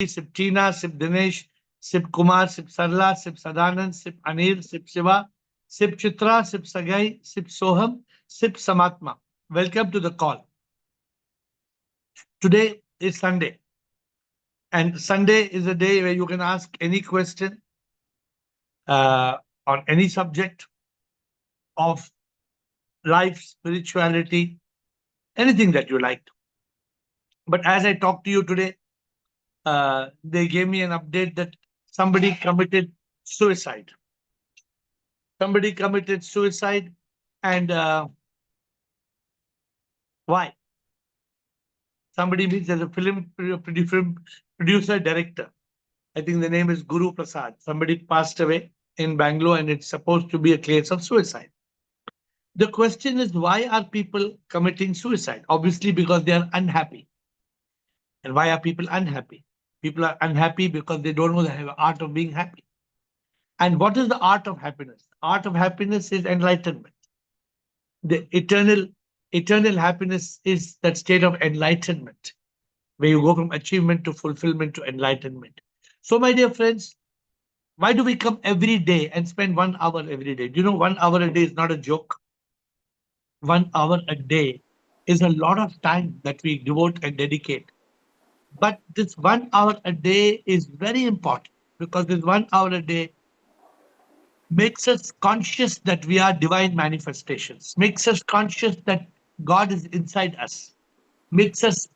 Sip Tina, Sip Dinesh, Sip Kumar, Sip Sarla, Sip Sadanand, Sip Anil, Sip Shiva, Sip Chitra, Sip Sagai, Sip Soham, Sip Samatma. Welcome to the call. Today is Sunday, and Sunday is a day where you can ask any question on any subject of life, spirituality, anything that you like. But as I talk to you today, they gave me an update that somebody committed suicide. Somebody committed suicide, and why? Somebody means there's a film producer, director. I think the name is Guru Prasad. Somebody passed away in Bangalore, and it's supposed to be a case of suicide. The question is, why are people committing suicide? Obviously, because they are unhappy. And why are people unhappy? People are unhappy because they don't know the art of being happy. And what is the art of happiness? Art of happiness is enlightenment. The eternal happiness is that state of enlightenment, where you go from achievement to fulfillment to enlightenment. So, my dear friends, why do we come every day and spend 1 hour every day? Do you know 1 hour a day is not a joke? 1 hour a day is a lot of time that we devote and dedicate. But this 1 hour a day is very important, because this 1 hour a day makes us conscious that we are divine manifestations, makes us conscious that God is inside us, makes us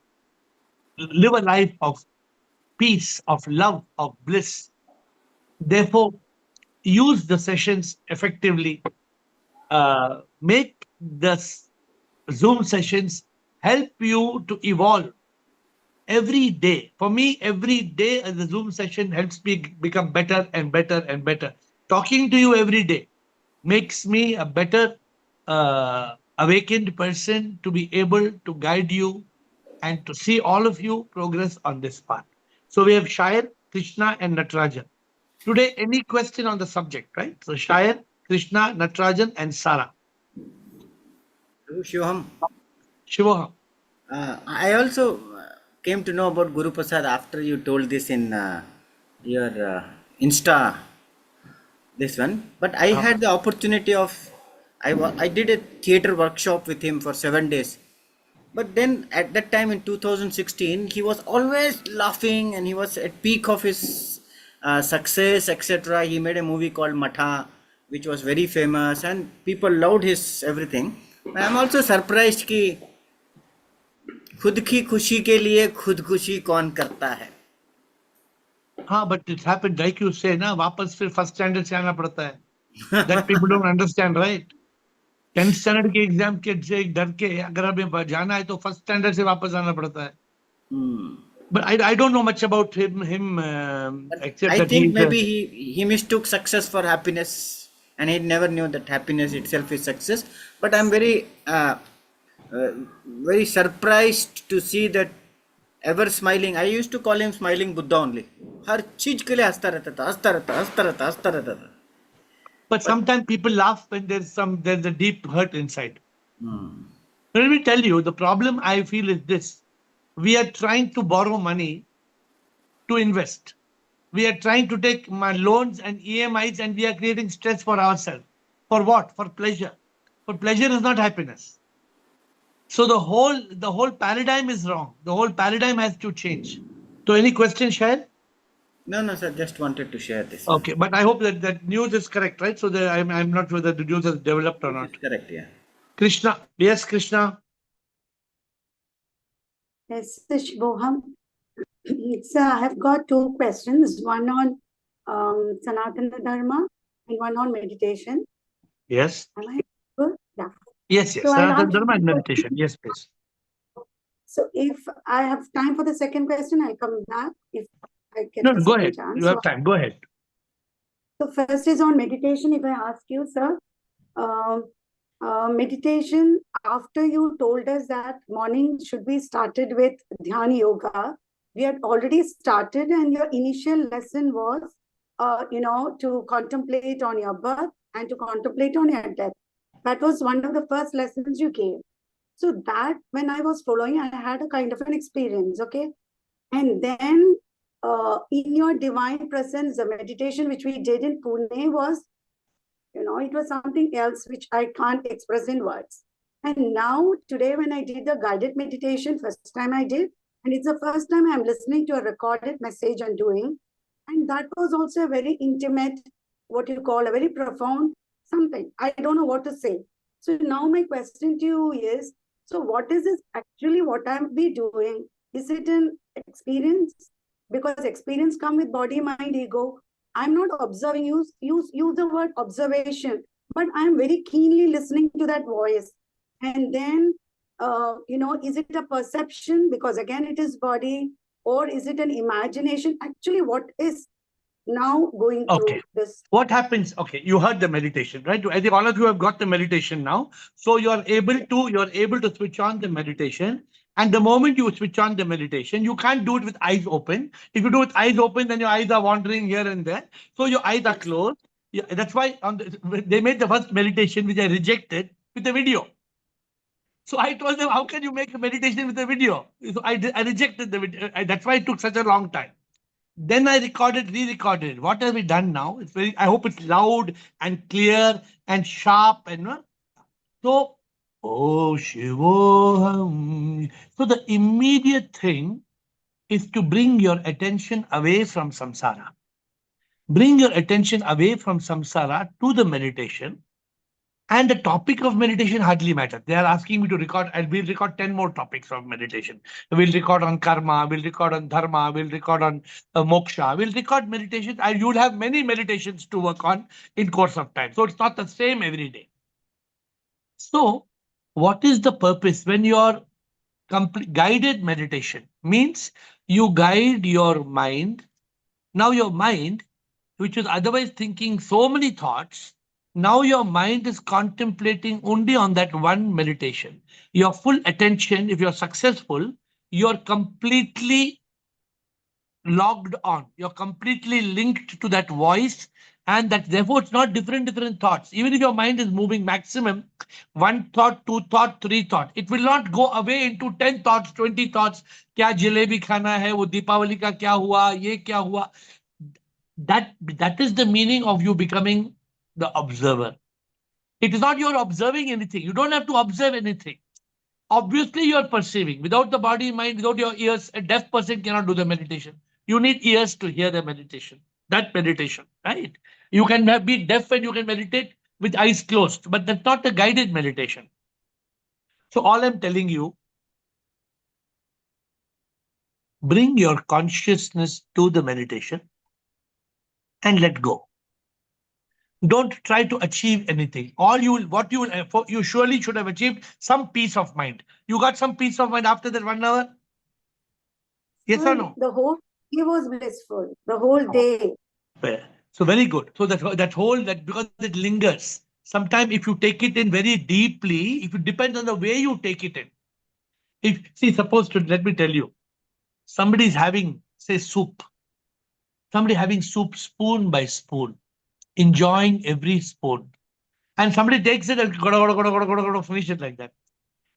live a life of peace, of love, of bliss. Therefore, use the sessions effectively. Make the Zoom sessions help you to evolve every day. For me, every day the Zoom session helps me become better and better and better. Talking to you every day makes me a better awakened person to be able to guide you and to see all of you progress on this path. So we have Shayar, Krishna, and Natarajan. Today, any question on the subject, right? So Shayar, Krishna, Natarajan, and Sara. Shivam, Shivoham. I also came to know about Guru Prasad after you told this in your Insta, this one. But I had the opportunity of, I did a theater workshop with him for 7 days. But then at that time in 2016, he was always laughing and he was at peak of his success, etc. He made a movie called Matha, which was very famous and people loved his everything. I am also surprised कि खुद की खुशी के लिए खुदकुशी कौन करता है. हाँ, but it happened like you say, ना वापस फिर first standard से आना पड़ता है. That people don't understand, right? 10th standard के एग्जाम के से डर के अगर हमें जाना है तो first standard से वापस आना पड़ता है. But I don't know much about him except I that think maybe he mistook success for happiness and he never knew that happiness itself is success. But I'm very surprised to see that ever smiling. I used to call him smiling Buddha only. हर चीज के लिए हंसता रहता था, हंसता रहता, हंसता रहता, हंसता रहता था. But sometimes people laugh when there's a deep hurt inside. Let me tell you, the problem I feel is this: we are trying to borrow money to invest. We are trying to take loans and EMIs, and we are creating stress for ourselves. For what? For pleasure. For pleasure is not happiness. So the whole paradigm is wrong. The whole paradigm has to change. So any question, Shahid? No, sir. Just wanted to share this. Okay, but I hope that news is correct, right? So I'm not sure that the news has developed or not. Correct, yeah. Krishna, yes, Krishna. Yes, Shivoham. So I have got 2 questions, one on Sanatan Dharma and one on meditation. Yes. Am I good? Yeah. Yes. So Sanatan Dharma and meditation. Yes, please. So if I have time for the second question, I'll come back if I get No, the go second ahead. chance. You have time. Go ahead. So first is on meditation. If I ask you, sir, meditation, after you told us that morning should be started with Dhyana Yoga, we had already started and your initial lesson was, to contemplate on your birth and to contemplate on your death. That was one of the first lessons you gave. So that when I was following, I had a kind of an experience, okay? And then in your divine presence, the meditation which we did in Pune was, it was something else which I can't express in words. And now, today, when I did the guided meditation, first time I did, and it's the first time I'm listening to a recorded message I'm doing. And that was also a very intimate, what you call a very profound something. I don't know what to say. So now my question to you is, so what is this actually what I'm be doing? Is it an experience? Because experience come with body, mind, ego. I'm not observing, use the word observation, but I'm very keenly listening to that voice. And then, is it a perception? Because again, it is body, or is it an imagination? Actually, what is now going Okay. through this? What happens? Okay, you heard the meditation, right? I think all of you have got the meditation now. So you're able to switch on the meditation. And the moment you switch on the meditation, you can't do it with eyes open. If you do it with eyes open, then your eyes are wandering here and there. So your eyes are closed. Yeah, that's why they made the first meditation, which I rejected, with the video. So I told them, how can you make a meditation with a video? So I rejected the video. That's why it took such a long time. Then I re-recorded. What have we done now? I hope it's loud and clear and sharp and so. Oh Shivoham. So the immediate thing is to bring your attention away from samsara. Bring your attention away from samsara to the meditation. And the topic of meditation hardly matters. They are asking me to record, and we'll record 10 more topics of meditation. We'll record on karma, we'll record on dharma, we'll record on moksha, we'll record meditation, and you'll have many meditations to work on in course of time. So it's not the same every day. So what is the purpose when you're guided meditation? Means you guide your mind. Now your mind, which was otherwise thinking so many thoughts, now your mind is contemplating only on that one meditation. Your full attention, if you're successful, you're completely logged on. You're completely linked to that voice, and that therefore it's not different thoughts. Even if your mind is moving maximum, one thought, two thought, three thought, it will not go away into 10 thoughts, 20 thoughts. क्या जलेबी खाना है, वो दीपावली का क्या हुआ, ये क्या हुआ. That is the meaning of you becoming the observer. It is not you're observing anything. You don't have to observe anything. Obviously, you're perceiving. Without the body, mind, without your ears, a deaf person cannot do the meditation. You need ears to hear the meditation. That meditation, right? You can be deaf and you can meditate with eyes closed, but that's not a guided meditation. So all I'm telling you, bring your consciousness to the meditation and let go. Don't try to achieve anything. You surely should have achieved some peace of mind. You got some peace of mind after that 1 hour? Yes or no? The whole day was blissful. The whole day. So very good. So that because it lingers. Sometimes if you take it in very deeply, if it depends on the way you take it in. Let me tell you, somebody is having, say, soup. Somebody having soup spoon by spoon, enjoying every spoon. And somebody takes it and finish it like that.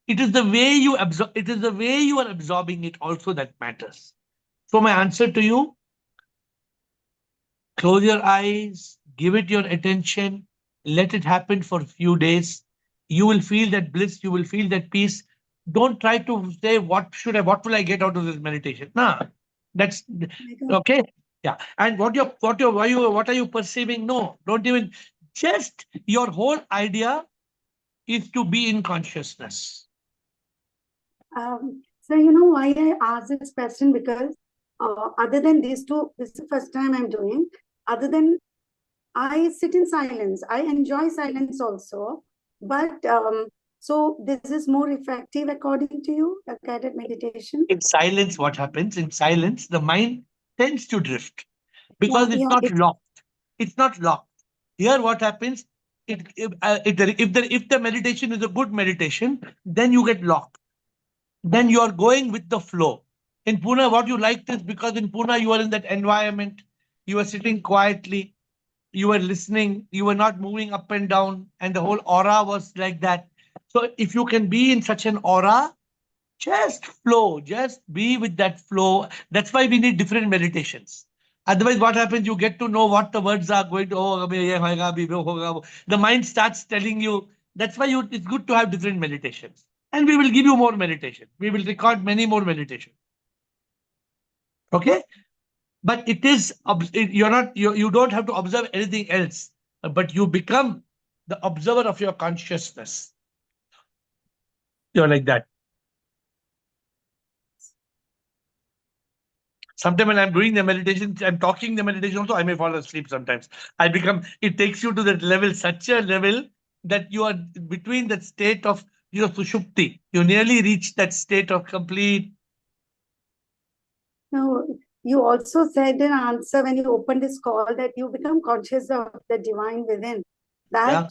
It is the way you absorb. It is the way you are absorbing it also that matters. So my answer to you: close your eyes, give it your attention, let it happen for a few days. You will feel that bliss. You will feel that peace. Don't try to say what will I get out of this meditation? Nah, that's okay. Yeah. And what are you perceiving? No, don't even. Just your whole idea is to be in consciousness. So you know why I asked this question? Because other than these two, this is the first time I'm doing. Other than I sit in silence, I enjoy silence also. But so this is more effective according to you, a guided meditation? In silence, what happens? In silence, the mind tends to drift because it's not locked. It's not locked. Here, what happens? If the meditation is a good meditation, then you get locked. Then you are going with the flow. In Pune, what you liked is because in Pune you are in that environment. You are sitting quietly. You were listening. You were not moving up and down, and the whole aura was like that. So if you can be in such an aura, just flow, just be with that flow. That's why we need different meditations. Otherwise, what happens? You get to know what the words are going to. Oh, abhi ye hoga, abhi wo hoga. The mind starts telling you. That's why it's good to have different meditations. And we will give you more meditation. We will record many more meditation. Okay? But it is, you're not, you don't have to observe anything else, but you become the observer of your consciousness. You're like that. Sometimes when I'm doing the meditation, I'm talking the meditation also, I may fall asleep sometimes. It takes you to that level, such a level that you are between that state of, sushupti. You nearly reach that state of complete. No, you also said in answer when you opened this call that you become conscious of the divine within. That Yeah.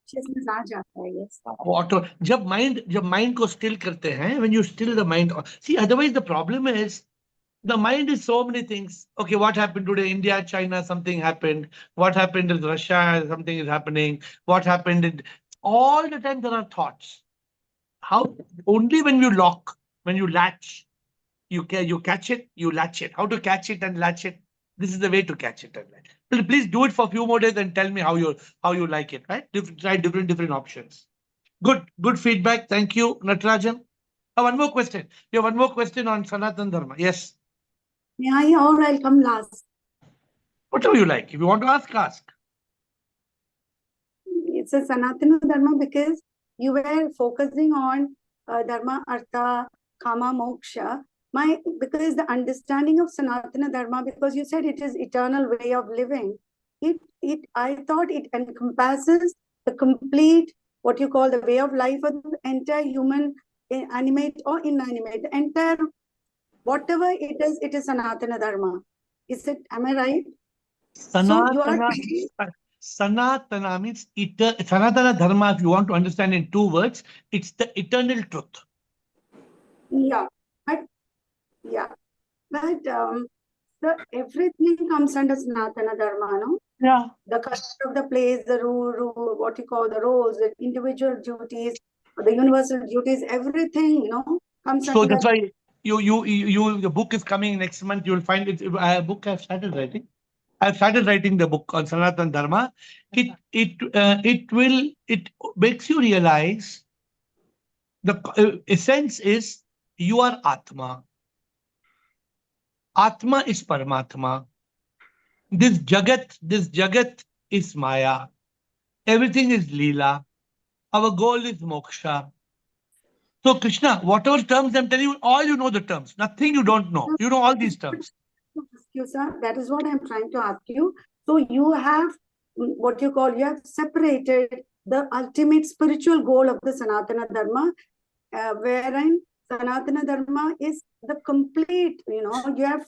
consciousness aa jata hai, yes. Auto, जब mind को still करते हैं, when you still the mind, see, otherwise the problem is, the mind is so many things. Okay, what happened today? India, China, something happened. What happened in Russia? Something is happening. What happened in all the time there are thoughts. How only when you lock, when you latch, you catch it, you latch it. How to catch it and latch it? This is the way to catch it and latch it. Please do it for a few more days and tell me how you like it. Right? Try different options. Good feedback. Thank you, Natarajan. One more question. You have one more question on Sanatan Dharma. Yes. Yeah, or I'll come last. Whatever you like. If you want to ask. It's a Sanatana Dharma because you were focusing on Dharma, Artha, Kama, Moksha. Because the understanding of Sanatana Dharma, because you said it is eternal way of living, I thought it encompasses the complete, what you call the way of life of the entire human, animate or inanimate, the entire, whatever it is Sanatana Dharma. Am I right? Sanatana means Sanatana Dharma, if you want to understand in 2 words, it's the eternal truth. Yeah, but everything comes under Sanatana Dharma, no? Yeah. The culture of the place, the rule, what you call the roles, the individual duties, the universal duties, everything, comes So under. that's why the book is coming next month. You'll find it. A book I've started writing. I've started writing the book on Sanatan Dharma. It makes you realize the essence is you are Atma. Atma is Paramatma. This Jagat is Maya. Everything is Leela. Our goal is moksha. So Krishna, whatever terms I'm telling you, all you know the terms. Nothing you don't know. You know all these terms. Sir, that is what I'm trying to ask you. So you have you have separated the ultimate spiritual goal of the Sanatana Dharma, wherein Sanatana Dharma is the complete, you have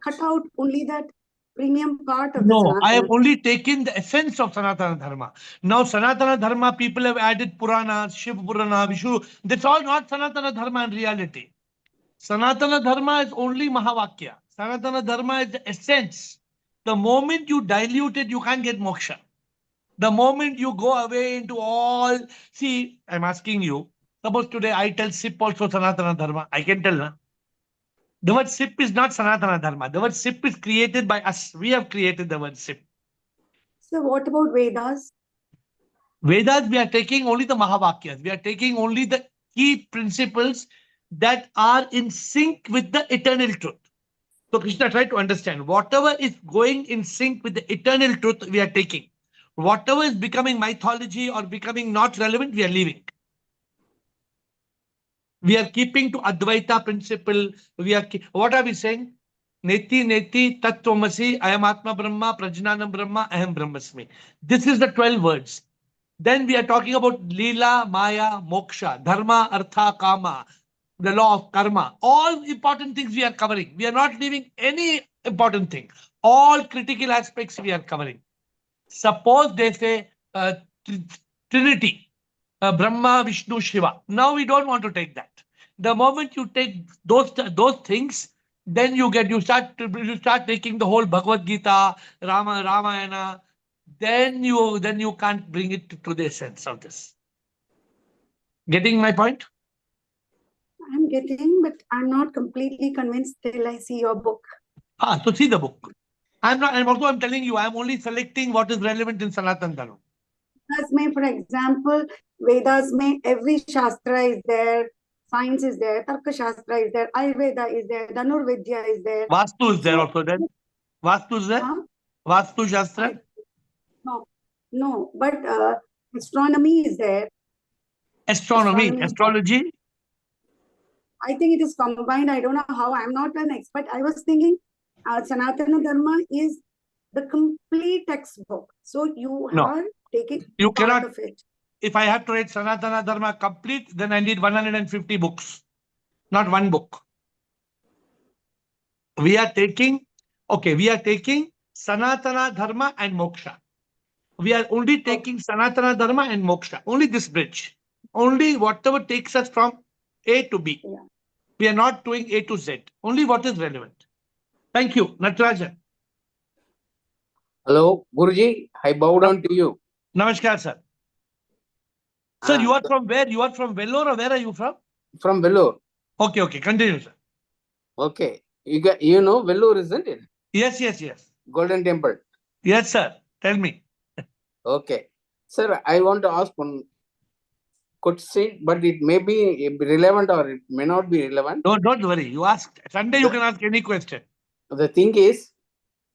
cut out only that premium part of the No, I have Sanatana. only taken the essence of Sanatana Dharma. Now, Sanatana Dharma, people have added Puranas, Shiv Purana, Vishnu. That's all not Sanatana Dharma in reality. Sanatana Dharma is only Mahavakya. Sanatana Dharma is the essence. The moment you dilute it, you can't get moksha. The moment you go away into all, see, I'm asking you, suppose today I tell SIP also Sanatana Dharma. I can tell, na? The word SIP is not Sanatana Dharma. The word SIP is created by us. We have created the word SIP. So what about Vedas? Vedas, we are taking only the Mahavakyas. We are taking only the key principles that are in sync with the eternal truth. So Krishna, try to understand. Whatever is going in sync with the eternal truth, we are taking. Whatever is becoming mythology or becoming not relevant, we are leaving. We are keeping to Advaita principle. What are we saying? Neti Neti Tattvamasi, I am Atma Brahma, Prajnanam Brahma, I am Brahmasmi. This is the 12 words. Then we are talking about Leela, Maya, Moksha, Dharma, Artha, Kama, the law of karma. All important things we are covering. We are not leaving any important thing. All critical aspects we are covering. Suppose they say Trinity, Brahma, Vishnu, Shiva. Now we don't want to take that. The moment you take those things, then you start taking the whole Bhagavad Gita, Ramayana. Then you can't bring it to the essence of this. Getting my point? I'm getting, but I'm not completely convinced till I see your book. So see the book. I'm telling you, I'm only selecting what is relevant in Sanatan Dharma. Vedas mein, for example, Vedas mein every Shastra is there, science is there, Tarka Shastra is there, Ayurveda is there, Dhanurvidya is there. Vastu is there So, also then. Vastu is there? huh? Vastu Shastra? No, but astronomy is there. Astronomy, Astronomy. astrology. I think it is combined. I don't know how. I'm not an expert. I was thinking Sanatana Dharma is the complete textbook. So you No, are taking you part cannot. of it. If I have to write Sanatana Dharma complete, then I need 150 books, not one book. We are taking Sanatana Dharma and Moksha. We are only taking Sanatana Dharma and Moksha, only this bridge. Only whatever takes us from A to B. Yeah. We are not doing A to Z, only what is relevant. Thank you, Natarajan. Hello, Guruji, I bow down to you. Namaskar, sir. Sir, you are from where? You are from Vellore or where are you from? From Vellore. Okay, continue, sir. Okay, you know Vellore, isn't it? Yes. Golden Temple. Yes, sir. Tell me. Okay. Sir, I want to ask one question, but it may be relevant or it may not be relevant. No, don't worry. You ask. Sunday you can ask any question. The thing is,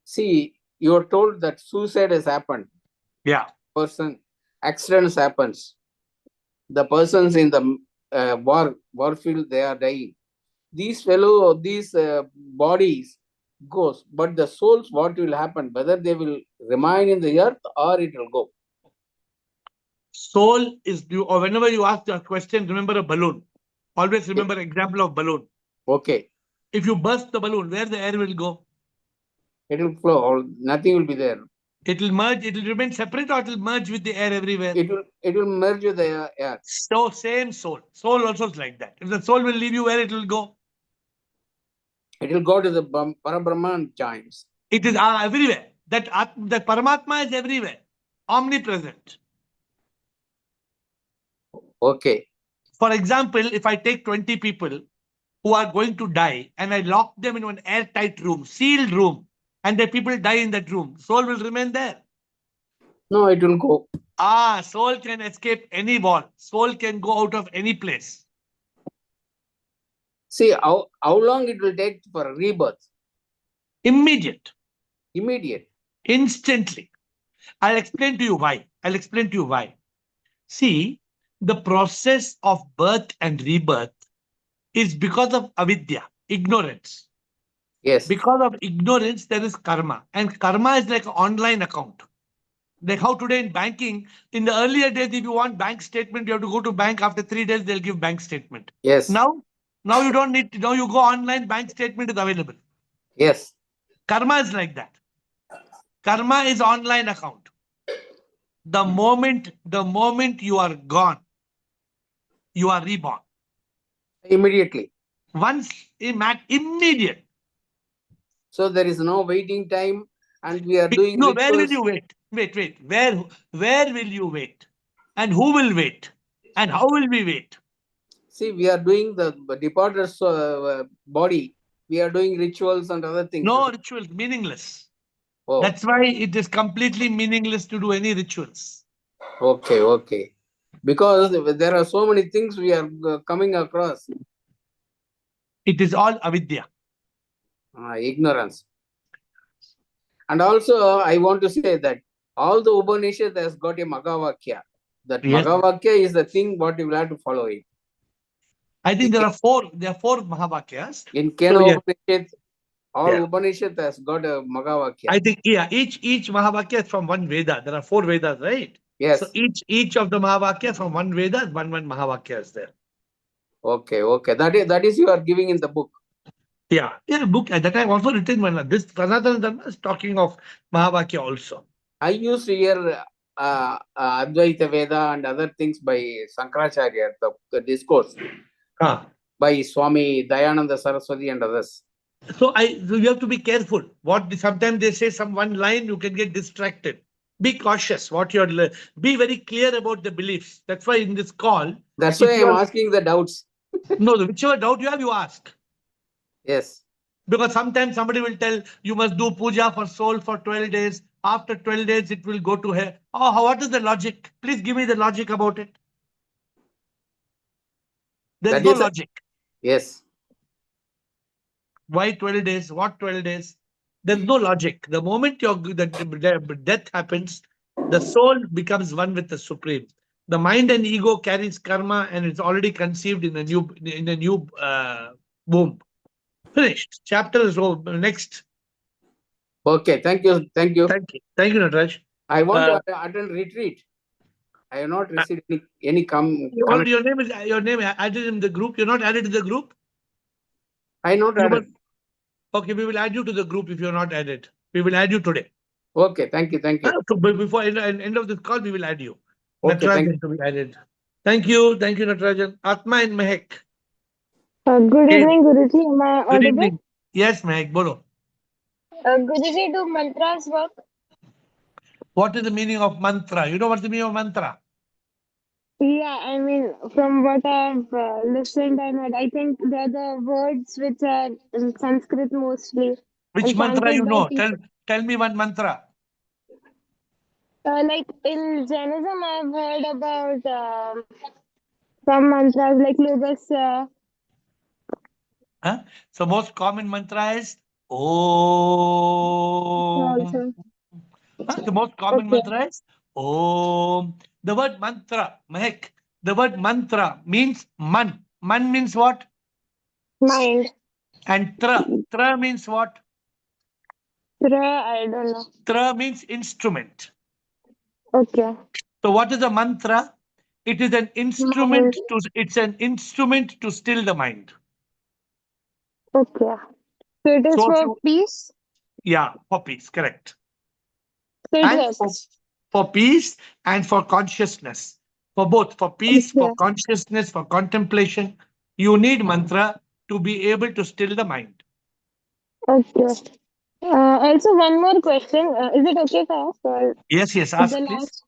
see, you are told that suicide has happened. Yeah. Accidents happens. The persons in the war field, they are dying. These bodies goes, but the souls, what will happen? Whether they will remain in the earth or it will go. Soul is you, or whenever you ask a question, remember a balloon. Always remember example of balloon. Okay. If you burst the balloon, where the air will go? It will flow, or nothing will be there. It will merge, it will remain separate or it will merge with the air everywhere. It will merge with the air. So same soul. Soul also is like that. If the soul will leave you, where it will go? It will go to the Parabrahman chimes. It is everywhere. That Paramatma is everywhere. Omnipresent. Okay. For example, if I take 20 people who are going to die and I lock them in an airtight room, sealed room, and the people die in that room, soul will remain there. No, it will go. Soul can escape any wall. Soul can go out of any place. See, how long it will take for rebirth? Immediate. Instantly. I'll explain to you why. See, the process of birth and rebirth is because of avidya, ignorance. Yes. Because of ignorance, there is karma. And karma is like an online account. Like how today in banking, in the earlier days, if you want bank statement, you have to go to bank. After 3 days, they'll give bank statement. Yes. Now you don't need to. Now you go online, bank statement is available. Yes. Karma is like that. Karma is online account. The moment you are gone, you are reborn. Immediately. Immediate. So there is no waiting time, and we are doing. No, where will you wait? Wait. Where will you wait? And who will wait? And how will we wait? See, we are doing the departed's body. We are doing rituals and other things. No rituals, meaningless. Oh. That's why it is completely meaningless to do any rituals. Okay. Because there are so many things we are coming across. It is all avidya. Ignorance. And also, I want to say that all the Upanishad has got a Magavakya. That yes. Magavakya is the thing what you will have to follow it. I think there are four Mahavakyas. In Kena Upanishad, all Upanishad has got a Magavakya. I think each Mahavakya is from one Veda. There are 4 Vedas, right? Yes. So each of the Mahavakya from one Veda, one Mahavakya is there. Okay. That is you are giving in the book. Yeah, book that I have also written one. This Sanatan Dharma is talking of Mahavakya also. I used to hear Advaita Veda and other things by Sankaracharya, the discourse by Swami Dayananda Saraswati and others. So you have to be careful. Sometimes they say one line, you can get distracted. Be cautious. Be very clear about the beliefs. That's why in this call. That's why I'm asking the doubts. No, whichever doubt you have, you ask. Yes. Because sometimes somebody will tell you must do puja for soul for 12 days. After 12 days, it will go to hell. Oh, what is the logic? Please give me the logic about it. There is That no is logic. yes. Why 12 days? What 12 days? There's no logic. The moment the death happens, the soul becomes one with the Supreme. The mind and ego carries karma and it's already conceived in a new womb. Finished. Chapter is over. Next. Okay, thank you. Thank you. Thank you, Nataraj. I want to attend retreat. I have not received any Your name added in the group. You're not added to the group? I not added. Okay, we will add you to the group if you're not added. We will add you today. Okay, thank you. Thank you. Before end of this call, we will add you. Okay, thank you. Natarajan to be added. Thank you, Natarajan. Atma and Mehek. Good evening, Guruji. Am I Good audible? evening. Yes, Mehek, bolo. Guruji, do mantras work? What is the meaning of mantra? You know what's the meaning of mantra? Yeah, I mean, from what I've listened and heard, I think they're the words which are in Sanskrit mostly Which and mantra you chanted by know? people. Tell me one mantra. Like in Jainism, I've heard about some mantras like yugas. Huh? So most common mantra is Om. Also. The most common Okay. mantra is Om. The word mantra, Mehek, the word mantra means man. Man means what? Mind. And tra means what? I don't know. Tra means instrument. Okay. So what is a mantra? It is an Mind. instrument to still the mind. Okay. So it is So if for you, peace. yeah, for peace, correct. So it And works. for peace and for consciousness. For both, for peace, for Okay. consciousness, for contemplation, you need mantra to be able to still the mind. Okay. Also, one more question. Is it okay if I ask? Or Yes, the ask please. last.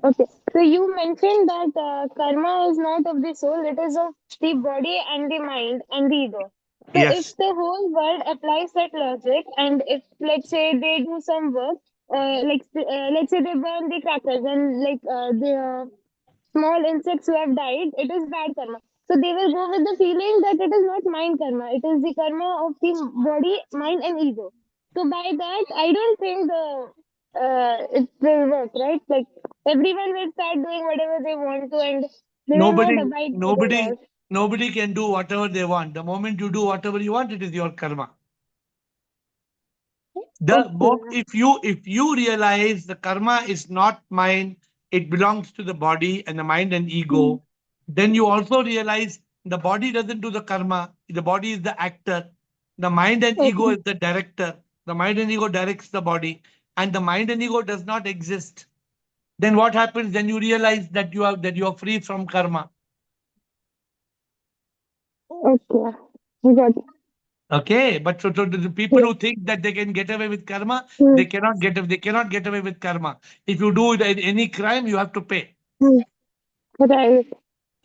Okay. So you mentioned that karma is not of the soul; it is of the body and the mind and the ego. So if Yes. the whole world applies that logic, and if let's say they do some work, let's say they burn the crackers and the small insects who have died, it is bad karma. So they will go with the feeling that it is not mind karma, it is the karma of the body, mind, and ego. So by that, I don't think it will work, right? Like everyone will start doing whatever they want to, and they will not abide by the laws. Nobody can do whatever they want. The moment you do whatever you want, it is your karma. Okay. If you realize the karma is not mine, it belongs to the body and the mind and ego, then you also realize the body doesn't do the karma. The body is the actor. The mind and ego Okay. is the director. The mind and ego directs the body, and the mind and ego does not exist. Then what happens? Then you realize that you are free from karma. Okay. Got it. Okay, but so the people who think that they can get away with karma, Hmm. they cannot get away with karma. If you do any crime, you have to pay. Hmm. Right.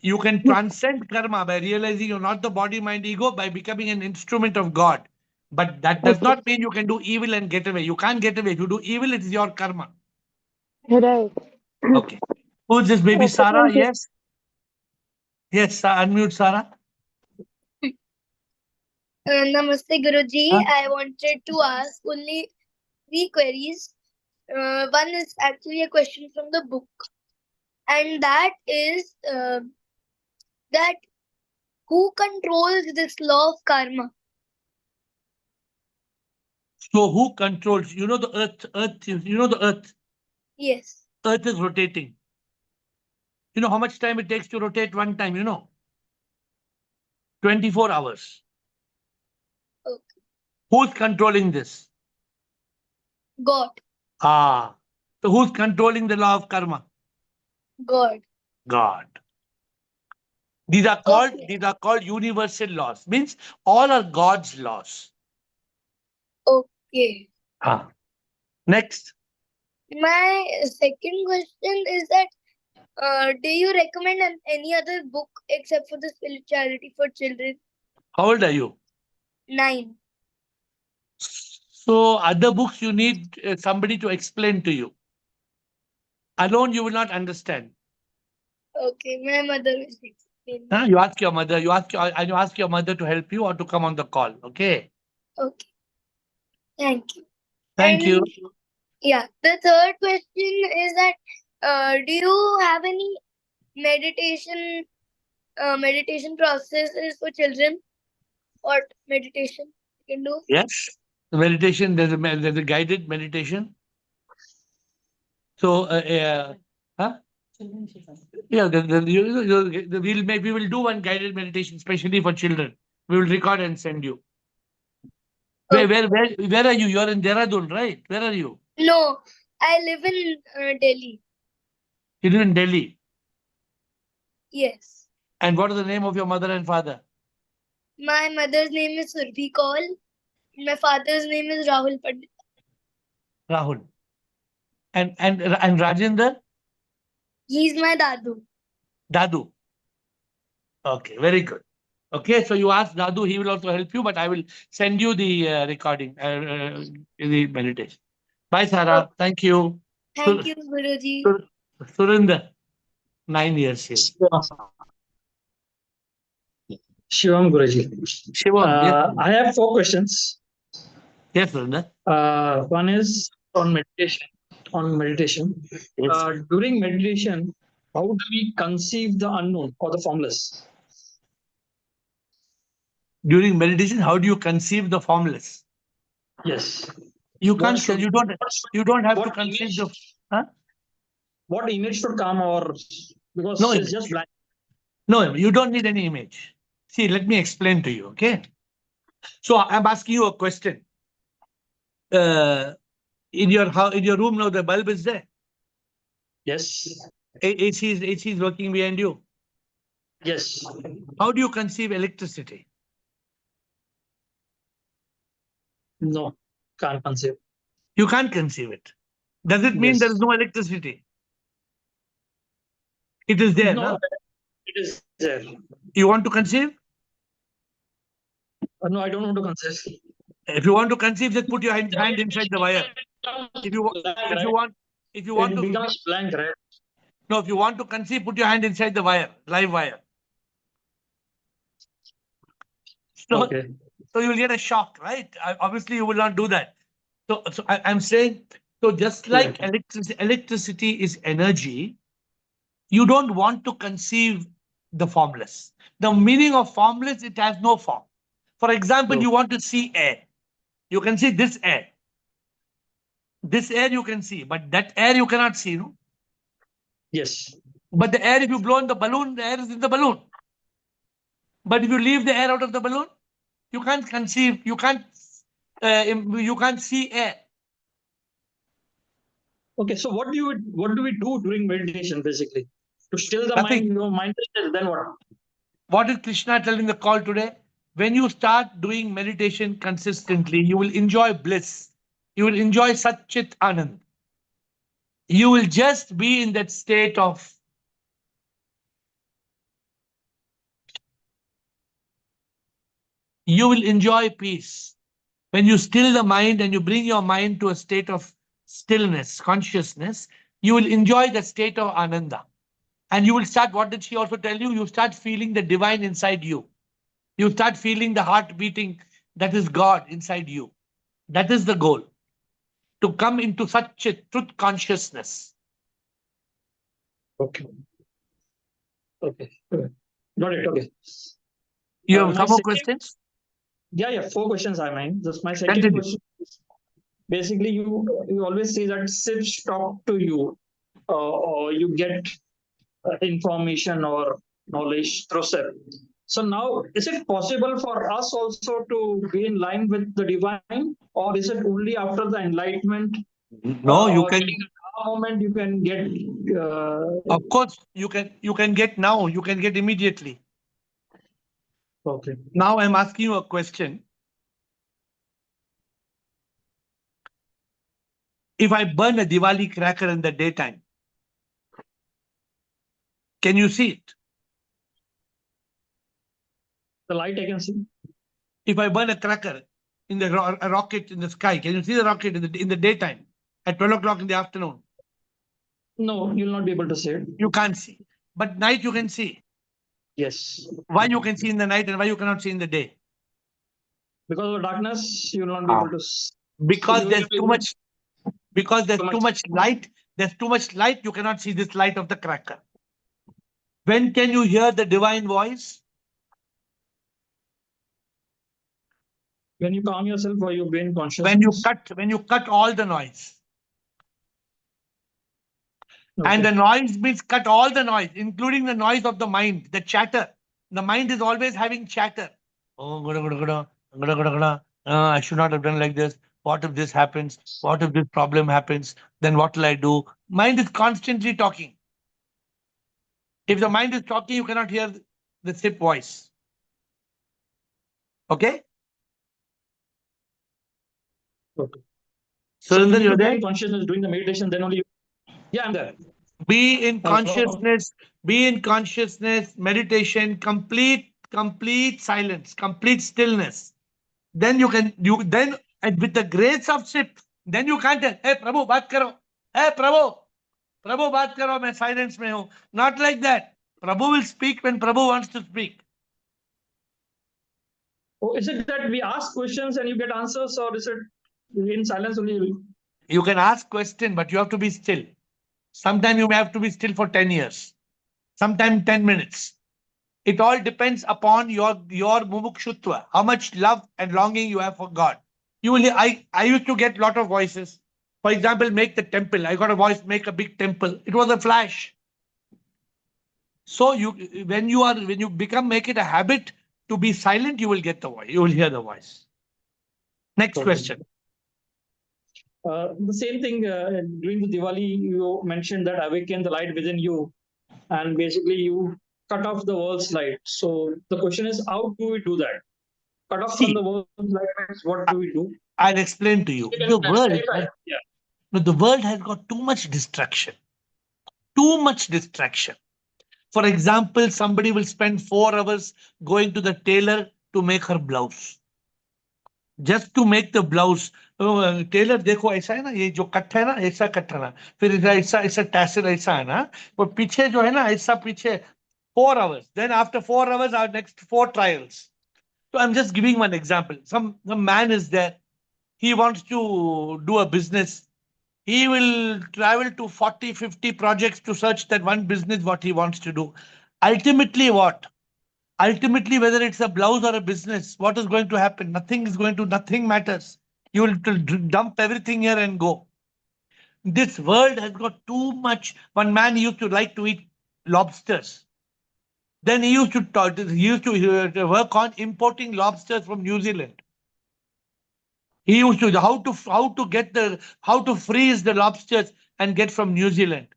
You can transcend karma by realizing you're not the body, mind, ego, by becoming an instrument of God. But that does Okay. not mean you can do evil and get away. You can't get away. If you do evil, it is your karma. Right. Okay. Who's this baby? Okay. Sarah? Thank you. Yes. Yes, unmute Sarah. Namaste Guruji. Huh? I wanted to ask only 3 queries. One is actually a question from the book, and that is that who controls this law of karma? So who controls? You know the earth, you know the earth. Yes. Earth is rotating. You know how much time it takes to rotate one time, you know? 24 hours. Okay. Who's controlling this? God. So who's controlling the law of karma? God. God. These are called universal laws. Means all are God's laws. Okay. Next. My second question is that do you recommend any other book except for the spirituality for children? How old are you? 9. So other books you need somebody to explain to you. Alone you will not understand. Okay, my mother will explain. Huh? You ask your mother. You ask your mother to help you or to come on the call. Okay. Okay, thank you. Thank you. And yeah, the third question is that do you have any meditation processes for children? What meditation you can do? Yes. The meditation. There's a guided meditation. So huh? Yeah, we will do one guided meditation, especially for children. We will record and send you. Where are you? You're in Dehradun, right? Where are you? No, I live in Delhi. You live in Delhi. Yes. And what is the name of your mother and father? My mother's name is Surbhi Kaul. My father's name is Rahul Pandit. Rahul. And Rajendra? He's my dadu. Dadu. Okay, very good. Okay, so you ask Dadu, he will also help you, but I will send you the recording, the meditation. Bye, Sarah. Okay. Thank you. Thank you, Guruji. Surinder, 9 years here. Shivam Guruji. Shivam, yes. I have 4 questions. Yes, Surinder. One is on meditation. Yes. During meditation, how do we conceive the unknown or the formless? During meditation, how do you conceive the formless? Yes. You What can't. should- You don't have to what conceive the. image- Huh? What image should come, or because No it's image. just blank? No, you don't need any image. See, let me explain to you. Okay. So I'm asking you a question. In your room now, the bulb is there. Yes. AC is working behind you. Yes. How do you conceive electricity? No, can't conceive. You can't conceive it. Does it mean Yes. there is no electricity? It is there, No, no? it is there. You want to conceive? No, I don't want to conceive. If you want to conceive, just put your hand inside the wire. If you want It to, becomes blank, right? no, if you want to conceive, put your hand inside the wire, live wire. So, Okay. so you will get a shock, right? Obviously, you will not do that. So I'm saying, so just like electricity is energy, you don't want to conceive the formless. The meaning of formless, it has no form. For example, No. you want to see air. You can see this air. This air you can see, but that air you cannot see. No? Yes. But the air, if you blow in the balloon, the air is in the balloon. But if you leave the air out of the balloon, you can't conceive, you can't see air. Okay, so what do we do during meditation basically? To still the Nothing. mind, your mind is still, then what? What is Krishna telling the call today? When you start doing meditation consistently, you will enjoy bliss. You will enjoy Satchit Anand. You will just be in that state of you will enjoy peace. When you still the mind and you bring your mind to a state of stillness, consciousness, you will enjoy the state of Ananda. And you will start, what did she also tell you? You start feeling the divine inside you. You start feeling the heart beating that is God inside you. That is the goal. To come into such a truth consciousness. Okay. Okay. Got it. Okay. You have My some more second- questions? Yeah, 4 questions I mean. Just my second Continue. question. Basically, you always say that SIVs talk to you, or you get information or knowledge through SIV. So now, is it possible for us also to be in line with the divine, or is it only after the enlightenment? No, you or can. during a moment you can get. Of course, you can get now. You can get immediately. Okay. Now I'm asking you a question. If I burn a Diwali cracker in the daytime, can you see it? The light I can see. If I burn a cracker in the a rocket in the sky? Can you see the rocket in the daytime at 12 o'clock in the afternoon? No, you'll not be able to see it. You can't see. But night you can see. Yes. Why you can see in the night and why you cannot see in the day? Because of the darkness, you will not be able to see. Because You there's will be too able- much. Because there's Too too much. much light. There's too much light. You cannot see this light of the cracker. When can you hear the divine voice? When you calm yourself or you gain consciousness. When you cut all the noise. Okay. And the noise means cut all the noise, including the noise of the mind, the chatter. The mind is always having chatter. Oh, I should not have done like this. What if this happens? What if this problem happens? Then what will I do? Mind is constantly talking. If the mind is talking, you cannot hear the SIP voice. Okay? Okay. So you then need you're to be there. in consciousness doing the meditation, then only. Yeah, I'm there. Be in Hello? consciousness, meditation, complete silence, complete stillness. Then and with the grace of SIP, then you can't tell, hey Prabhu, baat karo. Hey Prabhu, baat karo, main silence mein hu. Not like that. Prabhu will speak when Prabhu wants to speak. Oh, is it that we ask questions and you get answers, or is it in silence only? You can ask question, but you have to be still. Sometimes you may have to be still for 10 years. Sometimes 10 minutes. It all depends upon your mumukshutva, how much love and longing you have for God. I used to get a lot of voices. For example, make the temple. I got a voice, make a big temple. It was a flash. So when you make it a habit to be silent, you will get the voice. You will hear the voice. Next question. The same thing during the Diwali, you mentioned that awaken the light within you, and basically you cut off the world's light. So the question is, how do we do that? Cut off from the world's light means what do we do? I'll explain to you. The world has got too much distraction. Too much distraction. For example, somebody will spend 4 hours going to the tailor to make her blouse. Just to make the blouse. Tailor देखो ऐसा है ना, ये जो cut है ना ऐसा cut है ना, फिर ऐसा ऐसा टैसल ऐसा है ना, वो पीछे जो है ना ऐसा पीछे 4 hours. Then after 4 hours, our next 4 trials. So I'm just giving one example. Some man is there. He wants to do a business. He will travel to 40, 50 projects to search that one business, what he wants to do. Ultimately, what? Ultimately, whether it's a blouse or a business, what is going to happen? Nothing matters. You will dump everything here and go. This world has got too much. One man used to like to eat lobsters. Then he used to work on importing lobsters from New Zealand. He used to how to freeze the lobsters and get from New Zealand.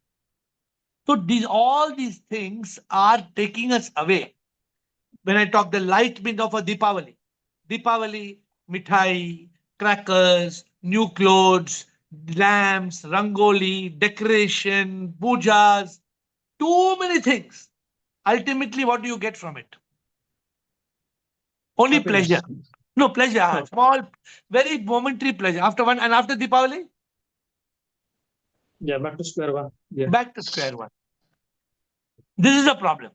So all these things are taking us away. When I talk the light means of a Deepavali, mithai, crackers, new clothes, lamps, rangoli, decoration, pujas, too many things. Ultimately, what do you get from it? Only Happiness. pleasure. No pleasure. Oh. Small, very momentary pleasure. After Deepavali? Yeah, back to square one. Yeah. Back to square one. This is a problem.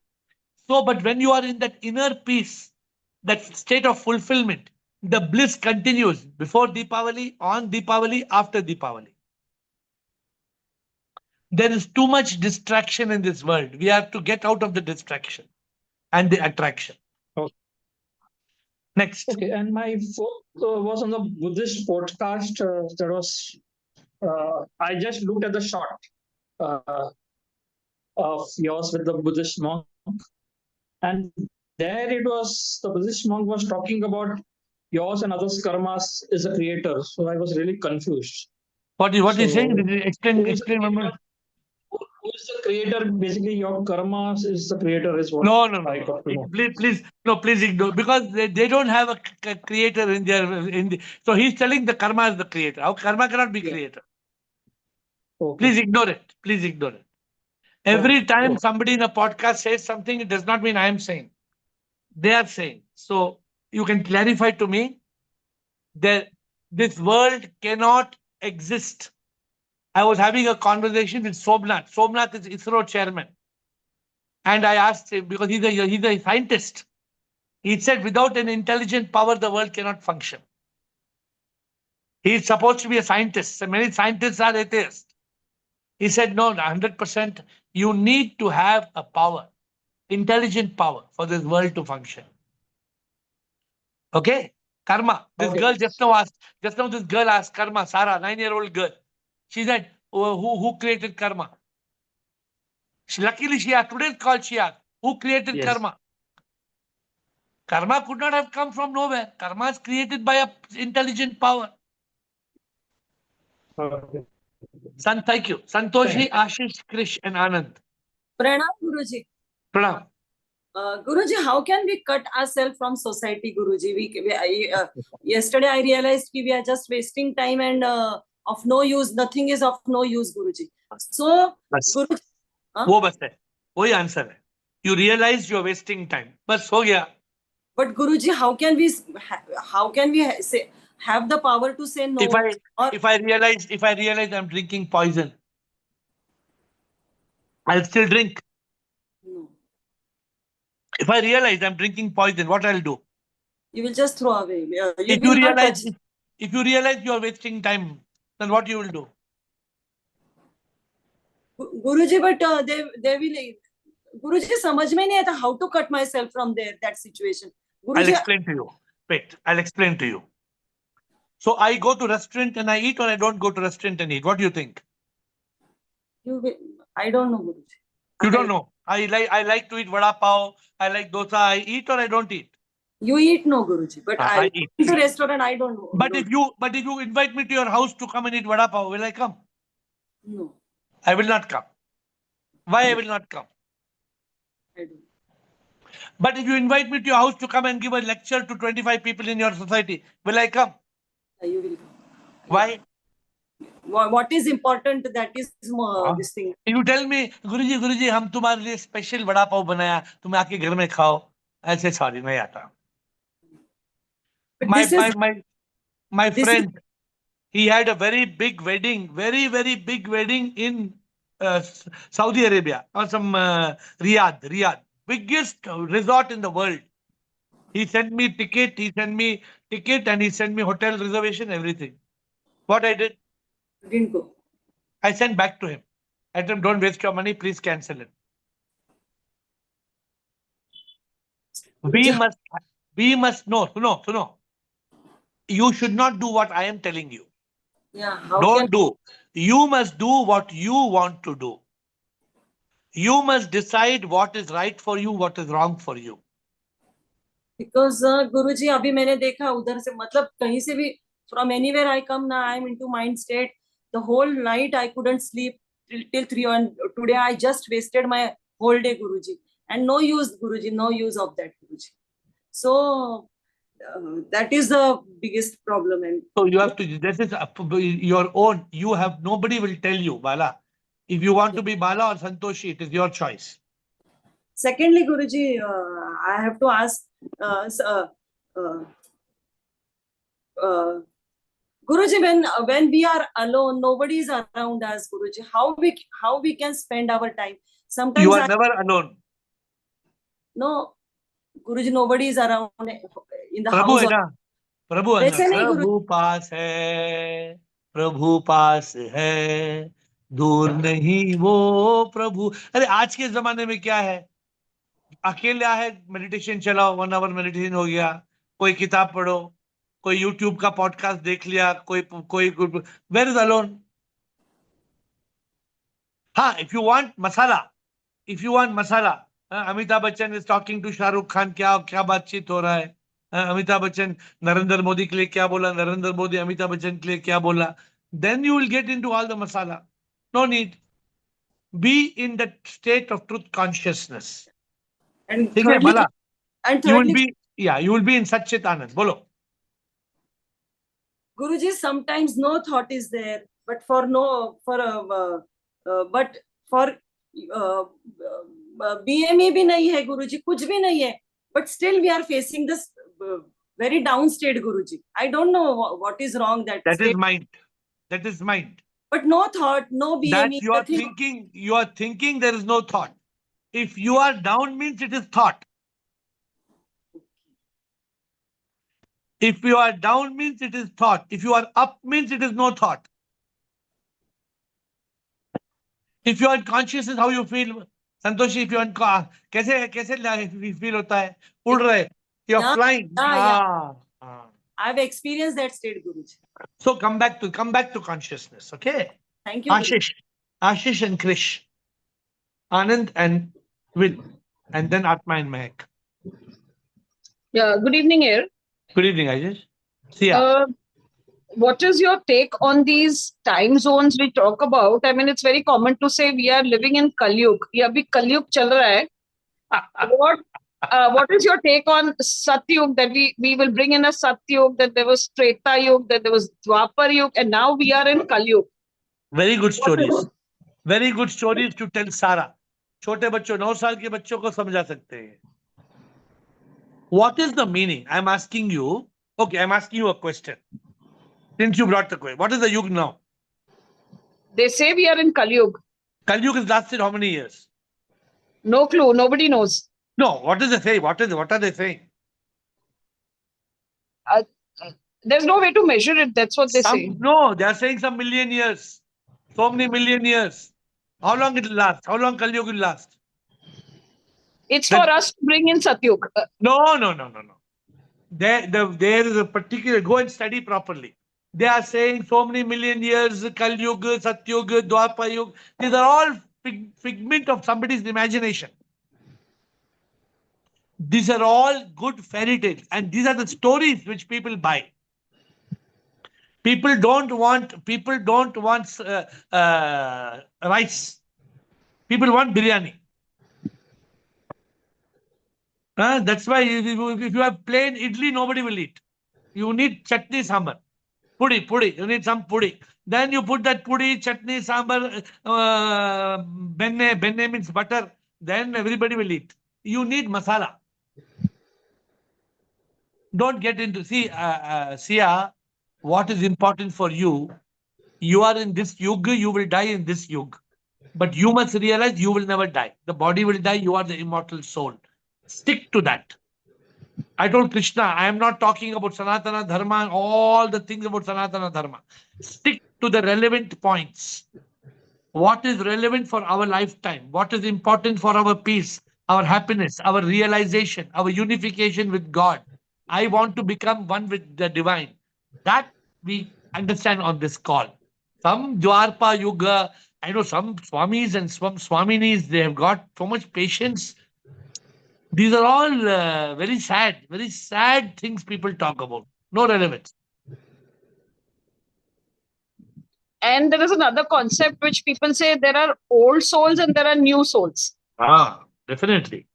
So, but when you are in that inner peace, that state of fulfillment, the bliss continues before Deepavali, on Deepavali, after Deepavali. There is too much distraction in this world. We have to get out of the distraction and the attraction. Okay. Next. Okay, and my fourth was on the Buddhist podcast. That was I just looked at the shot of yours with the Buddhist monk, and there it was the Buddhist monk was talking about yours and others' karmas is a creator. So I was really confused. What is he saying? Explain one more. Who is the creator? Basically, your karmas is the creator. Is what? No. Please ignore, because they don't have a creator in their. So he's telling the karma is the creator. How karma cannot be creator? Okay. Please ignore it. Every time somebody in a podcast says something, it does not mean I am saying. They are saying. So you can clarify to me. this world cannot exist. I was having a conversation with Somnath. Somnath is ISRO chairman. And I asked him, because he's a scientist. He said, without an intelligent power, the world cannot function. He is supposed to be a scientist. So many scientists are atheists. He said, no, 100%, you need to have a power, intelligent power for this world to function. Okay? Karma. This Okay. girl just now this girl asked Karma, Sarah, 9-year-old girl. She said, oh, who created karma? Luckily, she asked, today's call she asked, who created Yes. karma? Karma could not have come from nowhere. Karma is created by an intelligent power. Okay. Thank you. Santoshi, Thank Ashish, Krish, and Anand. Pranam Guruji. Pranam. Guruji, how can we cut ourselves from society, Guruji? Yesterday I realized we are just wasting time and of no use. Nothing is of no use, Guruji. So, बस Guruji, वो बस है वही answer है. You realize you're wasting time. बस हो गया. but Guruji, how can we say have the power to say no? If I realize I'm drinking poison, I'll still drink. No. If I realize I'm drinking poison, what I'll do? You will just throw away. You If will you not realize touch. if you realize you're wasting time, then what you will do? Guruji, but they will. Guruji, समझ में नहीं आता how to cut myself from that situation. I'll Guruji, explain to you. Wait, I'll explain to you. So I go to restaurant and I eat, or I don't go to restaurant and eat. What do you think? I don't know, Guruji. You don't know. I like to eat vada pav. I like dosa. I eat or I don't eat. You eat, no, Guruji. But I I eat. go to restaurant, I don't know. But if you invite me to your house to come and eat vada pav, will I come? No, I will not come. Why I will not come? I don't. But if you invite me to your house to come and give a lecture to 25 people in your society, will I come? You will come. Why? What is important, that is this thing. You tell me, Guruji, हम तुम्हारे लिए special vada pav बनाया, तुम आके घर में खाओ. I say sorry, नहीं आता. But My friend, he had a very big wedding, very big wedding in Saudi Arabia or some Riyadh, biggest resort in the world. He sent me ticket, and he sent me hotel reservation, everything. What I did? Didn't go. I sent back to him. I told him, don't waste your money, please cancel it. We must know. You should not do what I am telling you. Yeah. You must do what you want to do. You must decide what is right for you, what is wrong for you. Because Guruji, अभी मैंने देखा उधर से, मतलब कहीं से भी, from anywhere I come now, I am into mind state. The whole night I couldn't sleep till 3, and today I just wasted my whole day, Guruji. And no use, Guruji, no use of that, Guruji. So that is the biggest problem. And so you have to, this is your own, nobody will tell you, Bala. If you want to be Bala or Santoshi, it is your choice. Secondly, Guruji, I have to ask, Guruji, when we are alone, nobody is around us, Guruji. How we can spend our time? Sometimes you are never alone. No, Guruji, nobody is around in the Prabhu house. है ना? Prabhu है ना? प्रभु पास है, प्रभु पास है, दूर नहीं वो प्रभु. अरे आज के जमाने में क्या है? अकेला है, मेडिटेशन चलाओ, 1 hour मेडिटेशन हो गया, कोई किताब पढ़ो, कोई यूट्यूब का पॉडकास्ट देख लिया, कोई वेयर इज अलोन. हाँ, if you want masala, Amitabh Bachchan is talking to Shahrukh Khan, क्या बातचीत हो रहा है, अमिताभ बच्चन नरेंद्र मोदी के लिए क्या बोला, नरेंद्र मोदी अमिताभ बच्चन के लिए क्या बोला, then you will get into all the masala. No need. Be in that state of truth consciousness. And thirdly, you will be in Satchit Anand. Bolo. Guruji, sometimes no thought is there, but for BME भी नहीं है, Guruji, कुछ भी नहीं है, but still we are facing this very down state, Guruji. I don't know what is wrong that That is state. mind. That is mind. But no thought, no That BME, you are nothing. thinking, there is no thought. If you are down means it is thought. If you are down means it is thought. If you are up means it is no thought. If you are conscious is how you feel. Santoshi, if you are कैसे feel होता है? उड़ रहे. You are Yeah, flying. yeah. I've experienced that state, Guruji. So come back to consciousness, okay? Thank you, Guruji. Ashish and Krish, Anand and Will, and then Atma and Mehak. Yeah, good evening, AiR. Good evening, Ashish. See ya. What is your take on these time zones we talk about? I mean, it's very common to say we are living in Kalyug. Yeah, abhi Kalyug chal raha hai. What is your take on Satyug, that we will bring in a Satyug, that there was Treta Yug, that there was Dwapar Yug, and now we are in Kalyug? Very good stories. Very good stories to tell Sara. छोटे बच्चों 9 साल के बच्चों को समझा सकते हैं. What is the meaning? I'm asking you. Okay, I'm asking you a question. Since you brought the question, what is the yug now? They say we are in Kalyug. Kalyug has lasted how many years? No clue. Nobody knows. No, what does they say? What are they saying? There's no way to measure it. That's what they say. No, they are saying some million years. So many million years. How long it will last? How long Kalyug will last? It's for us to bring in Satyug. No. There is a particular, go and study properly. They are saying so many million years, Kalyug, Satyug, Dwapar Yug. These are all figment of somebody's imagination. These are all good fairy tales, and these are the stories which people buy. People don't want rice. People want biryani. That's why if you have plain idli, nobody will eat. You need chutney sambar. Pudi. You need some pudi. Then you put that pudi, chutney, sambar, benne means butter. Then everybody will eat. You need masala. Don't get into, Sia, what is important for you? You are in this yuga, you will die in this yuga. But you must realize you will never die. The body will die, you are the immortal soul. Stick to that. I told Krishna, I am not talking about Sanatana Dharma and all the things about Sanatana Dharma. Stick to the relevant points. What is relevant for our lifetime? What is important for our peace, our happiness, our realization, our unification with God? I want to become one with the divine. That we understand on this call. Some Dwarpa Yuga, I know some Swamis and some Swaminis, they have got so much patience. These are all very sad things people talk about. No relevance. And there is another concept which people say there are old souls and there are new souls. Definitely.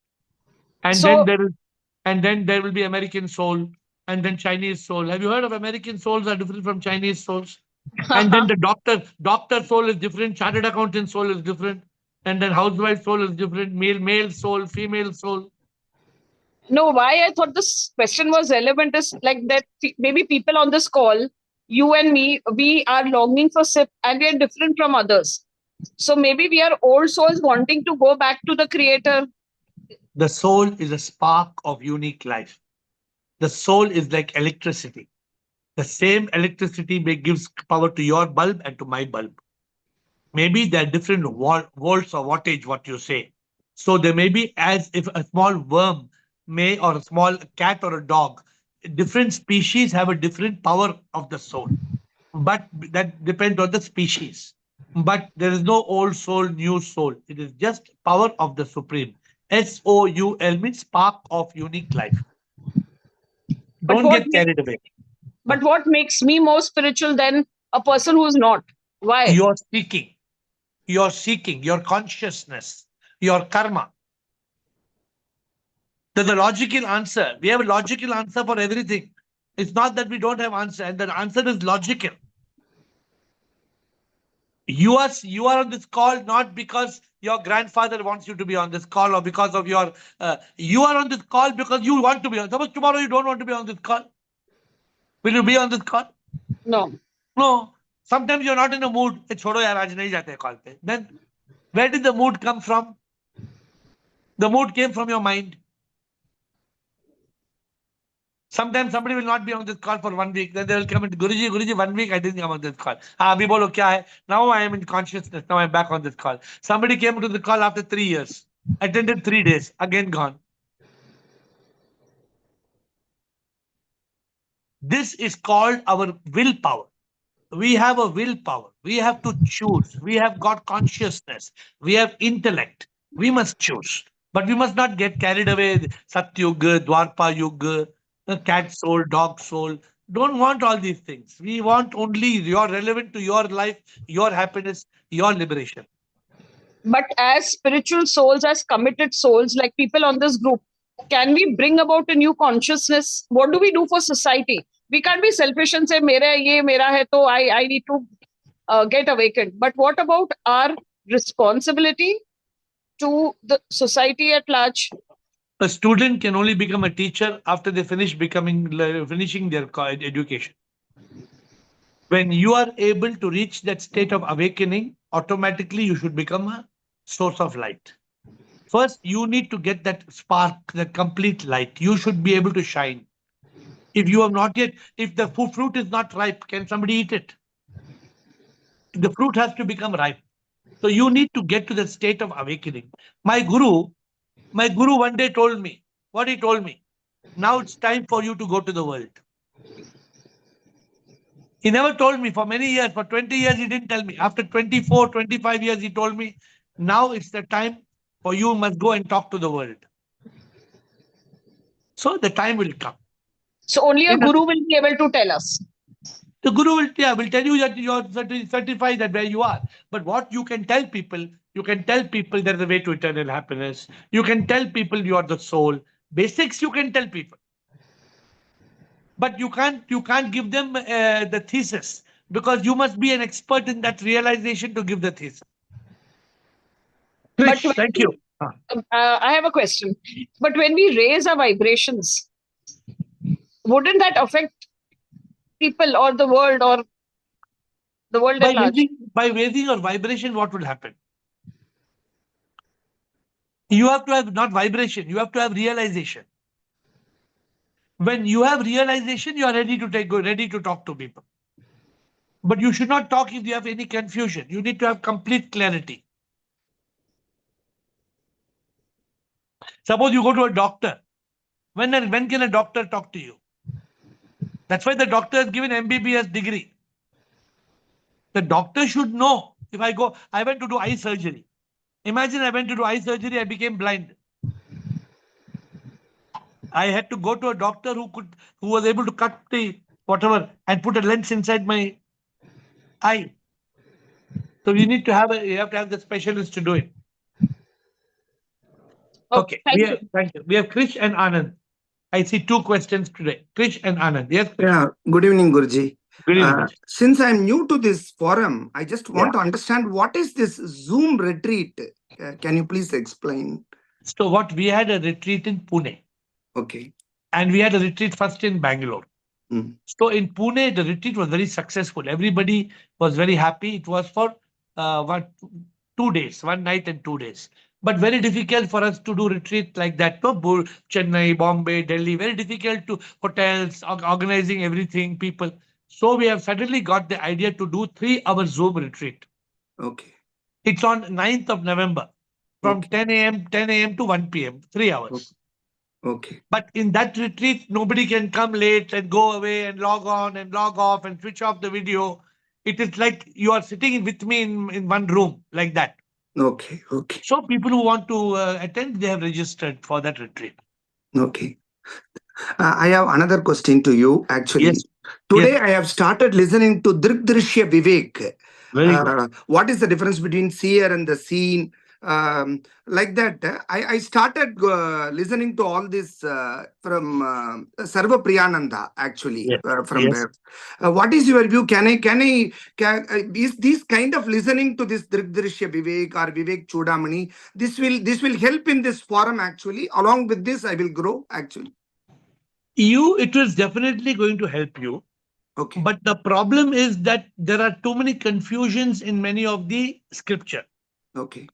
And So- then there will be American soul and then Chinese soul. Have you heard of American souls are different from Chinese souls? And then the doctor soul is different, chartered accountant soul is different, and then housewife soul is different, male soul, female soul. No, why I thought this question was relevant is like that maybe people on this call, you and me, we are longing for SIP and we are different from others. So maybe we are old souls wanting to go back to the creator. The soul is a spark of unique life. The soul is like electricity. The same electricity gives power to your bulb and to my bulb. Maybe there are different volts or wattage, what you say. So there may be, as if a small worm may, or a small cat or a dog, different species have a different power of the soul. But that depends on the species. But there is no old soul, new soul. It is just power of the Supreme. SOUL means spark of unique life. Don't get carried away. But what makes me more spiritual than a person who is not? Why? You're seeking your consciousness, your karma. There's a logical answer. We have a logical answer for everything. It's not that we don't have answer, and the answer is logical. You are on this call not because your grandfather wants you to be on this call, or because of your, you are on this call because you want to be on. Suppose tomorrow you don't want to be on this call. Will you be on this call? No. No. Sometimes you're not in a mood. Chodo yaar, aaj nahi jate call pe. Then where did the mood come from? The mood came from your mind. Sometimes somebody will not be on this call for 1 week. Then they will come and Guruji, 1 week I didn't come on this call. Abhi bolo kya hai? Now I am in consciousness. Now I'm back on this call. Somebody came to the call after 3 years. Attended 3 days. Again gone. This is called our willpower. We have a willpower. We have to choose. We have got consciousness. We have intellect. We must choose. But we must not get carried away. Satyuga, Dwarpa Yuga, cat soul, dog soul. Don't want all these things. We want only your relevant to your life, your happiness, your liberation. But as spiritual souls, as committed souls, like people on this group, can we bring about a new consciousness? What do we do for society? We can't be selfish and say, "Mera ye, mera hai, to I need to get awakened." But what about our responsibility to the society at large? A student can only become a teacher after they finish finishing their education. When you are able to reach that state of awakening, automatically you should become a source of light. First, you need to get that spark, that complete light. You should be able to shine. If you have not yet, if the fruit is not ripe, can somebody eat it? The fruit has to become ripe. So you need to get to the state of awakening. My guru one day told me, what he told me, now it's time for you to go to the world. He never told me for many years, for 20 years, he didn't tell me. After 24, 25 years, he told me, now it's the time for you must go and talk to the world. So the time will come. So only a guru will be able to tell us. The guru will tell you that you are certified that where you are. But what you can tell people, there is a way to eternal happiness. You can tell people you are the soul. Basics you can tell people. But you can't give them the thesis, because you must be an expert in that realization to give the thesis. Krish, thank you. I have a question. But when we raise our vibrations, wouldn't that affect people or the world at large? By raising your vibration, what would happen? You have to have not vibration, you have to have realization. When you have realization, you are ready to talk to people. But you should not talk if you have any confusion. You need to have complete clarity. Suppose you go to a doctor. When can a doctor talk to you? That's why the doctor has given MBBS degree. The doctor should know. If I went to do eye surgery. Imagine I went to do eye surgery, I became blind. I had to go to a doctor who was able to cut the whatever and put a lens inside my eye. So you have to have the specialist to do it. Okay. Thank you. We have Krish and Anand. I see 2 questions today. Krish and Anand. Yes. Yeah. Good evening, Guruji. Good evening. Since I'm new to this forum, I just want to understand what is this Zoom retreat. Can you please explain? So we had a retreat in Pune. Okay. And we had a retreat first in Bangalore. So in Pune, the retreat was very successful. Everybody was very happy. It was for 2 days, 1 night and 2 days. But very difficult for us to do retreat like that. No, Chennai, Bombay, Delhi, very difficult to hotels, organizing everything, people. So we have suddenly got the idea to do 3-hour Zoom retreat. Okay. It's on 9th of November from 10 a.m. to 1 p.m., 3 hours. Okay. But in that retreat, nobody can come late and go away and log on and log off and switch off the video. It is like you are sitting with me in one room like that. Okay. Okay. So people who want to attend, they have registered for that retreat. Okay. I have another question to you, actually. Yes. Today, I have started listening to Drigdrishya Vivek. Very good. What is the difference between seer and the seen? like that. I started listening to all this from Sarva Priyananda, actually, Yes. from Yes. there. What is your view? Is this kind of listening to this Drishya Vivek or Vivek Chudamani, this will help in this forum actually? Along with this, I will grow actually. It is definitely going to help you. Okay. But the problem is that there are too many confusions in many of the scripture. Okay.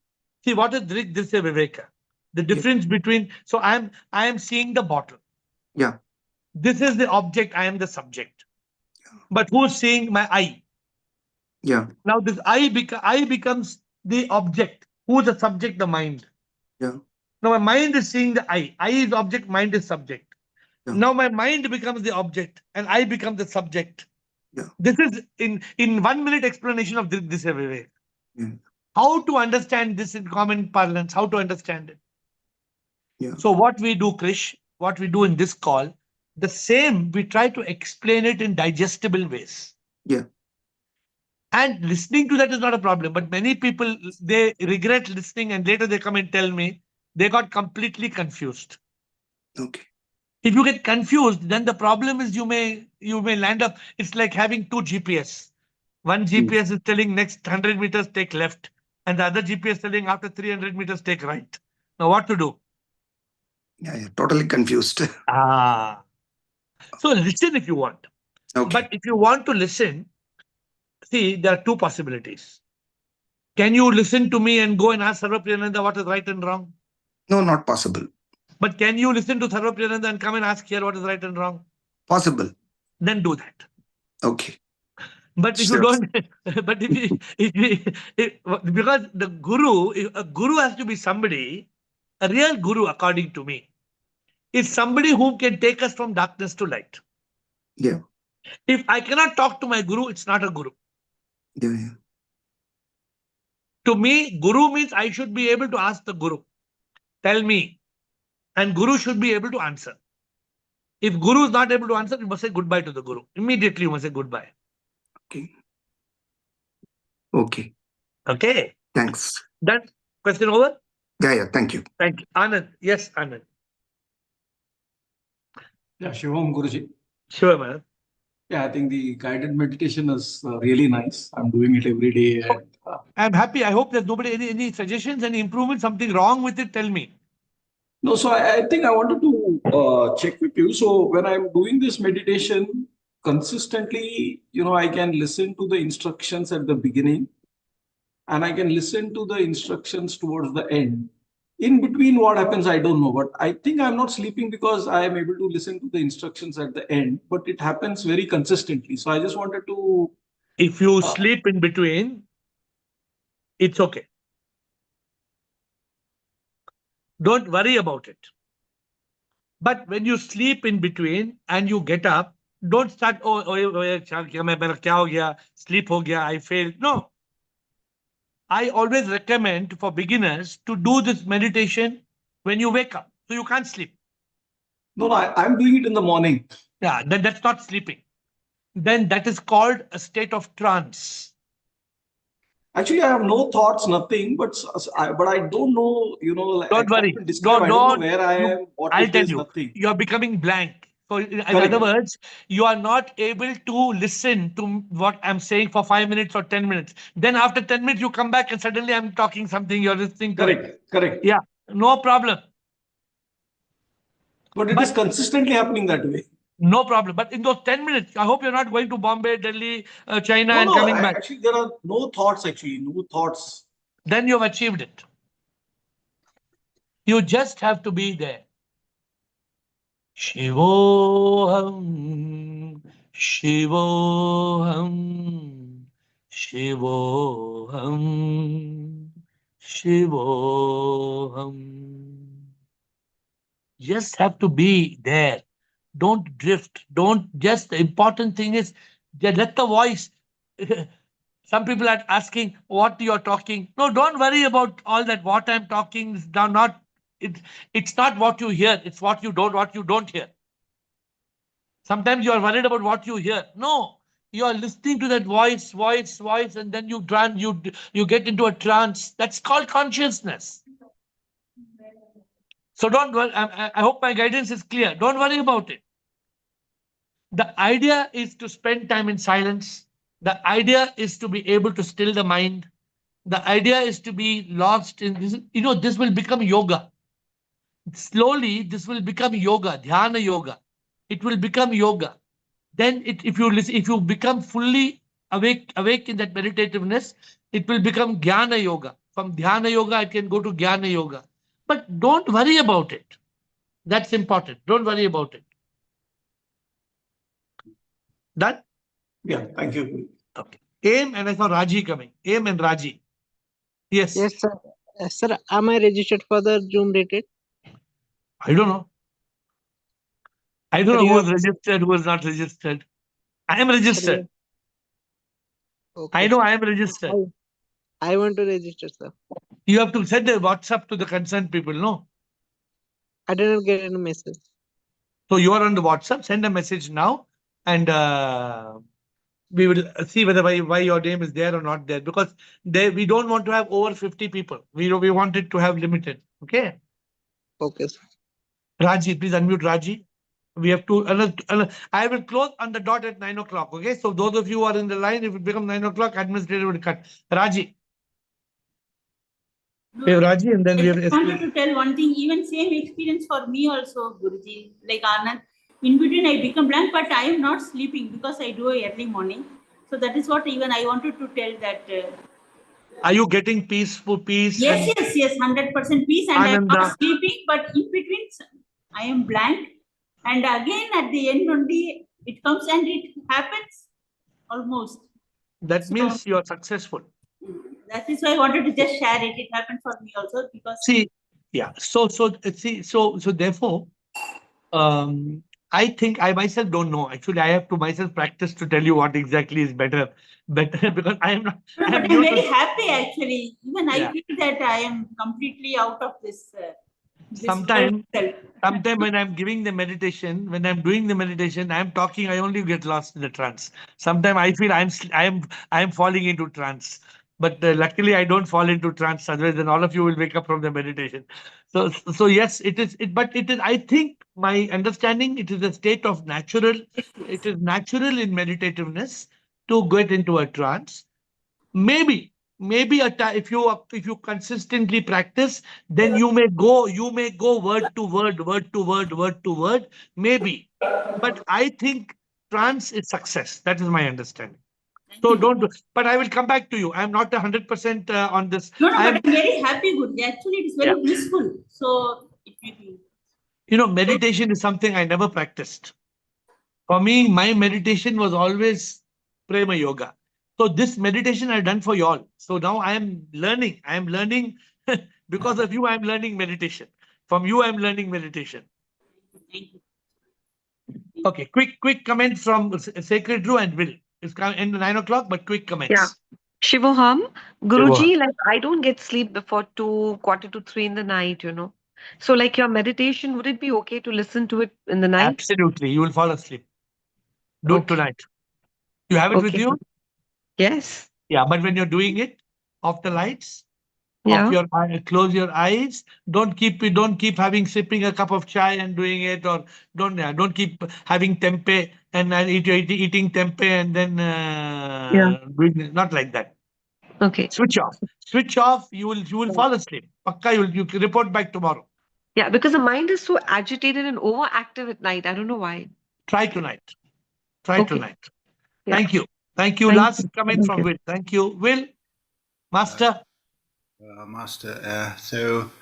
See, what is Drishya Viveka? The Yeah. difference between, so I am seeing the bottle. Yeah. This is the object, I am the subject. But who's seeing my eye? Yeah. Now this eye becomes the object. Who's the subject? The mind. Yeah. Now my mind is seeing the eye. Eye is object, mind is subject. Yeah. Now my mind becomes the object and I become the subject. Yeah. This is in 1 minute explanation of this way. Yeah. How to understand this in common parlance, how to understand it. Yeah. So what we do, Krish, what we do in this call, the same, we try to explain it in digestible ways. Yeah. And listening to that is not a problem. But many people, they regret listening and later they come and tell me they got completely confused. Okay. If you get confused, then the problem is you may land up, it's like having two GPS. One GPS is telling next 100 meters take left, and the other GPS telling after 300 meters take right. Now what to do? Yeah. Totally confused. So listen if you want. Okay. But if you want to listen, see, there are two possibilities. Can you listen to me and go and ask Sarva Priyananda what is right and wrong? No, not possible. But can you listen to Sarva Priyananda and come and ask here what is right and wrong? Possible. Then do that. Okay. But if you don't, but because the guru, a guru has to be somebody, a real guru, according to me, is somebody who can take us from darkness to light. Yeah. If I cannot talk to my guru, it's not a guru. Yeah. Yeah. To me, guru means I should be able to ask the guru, tell me, and guru should be able to answer. If guru is not able to answer, you must say goodbye to the guru. Immediately you must say goodbye. Okay. Okay. Okay. Thanks. That question over? Yeah. Yeah. Thank you. Thank you. Anand. Yes, Anand. Yeah, Shivam Guruji. Sure, man. Yeah, I think the guided meditation is really nice. I'm doing it every day. And, I'm happy. I hope there's nobody, any suggestions, any improvement, something wrong with it, tell me. no, so I think I wanted to check with you. So when I'm doing this meditation consistently, I can listen to the instructions at the beginning and I can listen to the instructions towards the end. In between, what happens, I don't know. But I think I'm not sleeping because I am able to listen to the instructions at the end. But it happens very consistently. So I just wanted to. If you sleep in between, it's okay. Don't worry about it. But when you sleep in between and you get up, don't start, sleep ho gaya, I failed. No. I always recommend for beginners to do this meditation when you wake up. So you can't sleep. No, I'm doing it in the morning. Yeah, then that's not sleeping. Then that is called a state of trance. Actually, I have no thoughts, nothing, but I don't know, like Don't worry. describe, I don't know where I am, what I'll it tell is, you. nothing. You're becoming blank. So in Correct. other words, you are not able to listen to what I'm saying for 5 minutes or 10 minutes. Then after 10 minutes, you come back and suddenly I'm talking something, you're listening to it. Correct. Yeah, no problem. But it is consistently happening that way. No problem. But in those 10 minutes, I hope you're not going to Bombay, Delhi, China and No, coming back. actually, there are no thoughts, no thoughts. Then you've achieved it. You just have to be there. Shivoham, Shivoham, Shivoham, Shivoham. Just have to be there. Don't drift. The important thing is let the voice. Some people are asking what you're talking. No, don't worry about all that. What I'm talking is not. It's not what you hear. It's what you don't hear. Sometimes you are worried about what you hear. No, You are listening to that voice, and then you get into a trance. That's called consciousness. So don't worry. I hope my guidance is clear. Don't worry about it. The idea is to spend time in silence. The idea is to be able to still the mind. The idea is to be lost in this. This will become yoga. Slowly, this will become yoga, dhyana yoga. It will become yoga. Then if you listen, if you become fully awake in that meditativeness, it will become jnana yoga. From dhyana yoga, I can go to jnana yoga. But don't worry about it. That's important. Don't worry about it. Done? Yeah, thank you. Okay. Aim, and I saw Raji coming. Aim and Raji. Yes. Yes, sir. Sir, am I registered for the Zoom retreat? I don't know. I don't Sir, know you who is have- registered, who is not registered. I am Sir, registered. Okay. I know I am registered. I want to register, sir. You have to send a WhatsApp to the concerned people, no? I didn't get any message. So you are on the WhatsApp, send a message now, and we will see whether why your name is there or not there, because we don't want to have over 50 people. We want it to have limited. Okay. Okay, sir. Raji, please unmute Raji. We have to. I will close on the dot at 9 o'clock. Okay. So those of you who are in the line, if it becomes 9 o'clock, administrator will cut. Raji. We have Raji, and then we have. I wanted to tell one thing. Even same experience for me also, Guruji. Like Anand, in between I become blank, but I am not sleeping because I do early morning. So that is what even I wanted to tell that. Are you getting peace? Yes, 100% peace, and I am Ananda. not sleeping. But in between, I am blank, and again at the end only it comes and it happens almost. That means you are successful. That is why I wanted to just share it. It happened for me also because. See, yeah. So therefore, I think I myself don't know. Actually, I have to myself practice to tell you what exactly is better because I am not. No, but I'm very happy actually. Even Yeah. I feel that I am completely out of this. Sometime when I'm giving the meditation, when I'm doing the meditation, I'm talking, I only get lost in the trance. Sometimes I feel I'm falling into trance. But luckily, I don't fall into trance. Otherwise, then all of you will wake up from the meditation. So yes, it is. But it is. I think my understanding, it is a state of natural. It is natural in meditativeness to get into a trance. Maybe if you consistently practice, then you may go word to word. Maybe, but I think trance is success. That is my understanding. So don't. But I will come back to you. I am not 100% on this. No, but I'm very happy. Good. Actually, it is very blissful. So it may be. Meditation is something I never practiced. For me, my meditation was always prema yoga. So this meditation I've done for you all. So now I am learning. Because of you, I'm learning meditation. From you, I'm learning meditation. Thank you. Okay, quick comment from Sacred Drew and Will. It's in 9 o'clock, but quick comments. Yeah. Shivoham, Guruji, like I don't get sleep before 2, quarter to 3 in the night, So like your meditation, would it be okay to listen to it in the night? Absolutely. You will fall asleep. Do it tonight. You have it with you? Yes. Yeah, but when you're doing it, off the lights, Yeah. close your eyes. Don't keep sipping a cup of chai and doing it, or don't keep having tempeh and eating tempeh and then doing it. Not like that. Okay. Switch off. You will fall asleep. Pakka, you can report back tomorrow. Yeah, because the mind is so agitated and overactive at night. I don't know why. Try tonight. Yeah. Thank you. Last comment from Will. Thank you, Will. Master. Master, so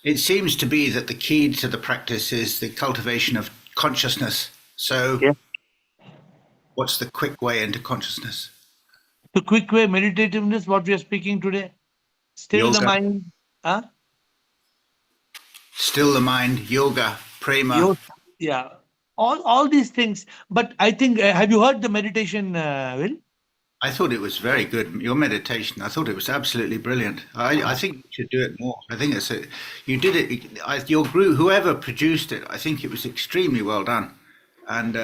it seems to be that the key to the practice is the cultivation of consciousness. So what's the quick way into consciousness? The quick way, meditativeness, what we are speaking today. Still Yoga. the mind. Huh? Still the mind, yoga, prema. Yeah. All these things. But I think, have you heard the meditation, Will? I thought it was very good. Your meditation, I thought it was absolutely brilliant. I think you should do it more. I think you did it. Your group, whoever produced it, I think it was extremely well done. And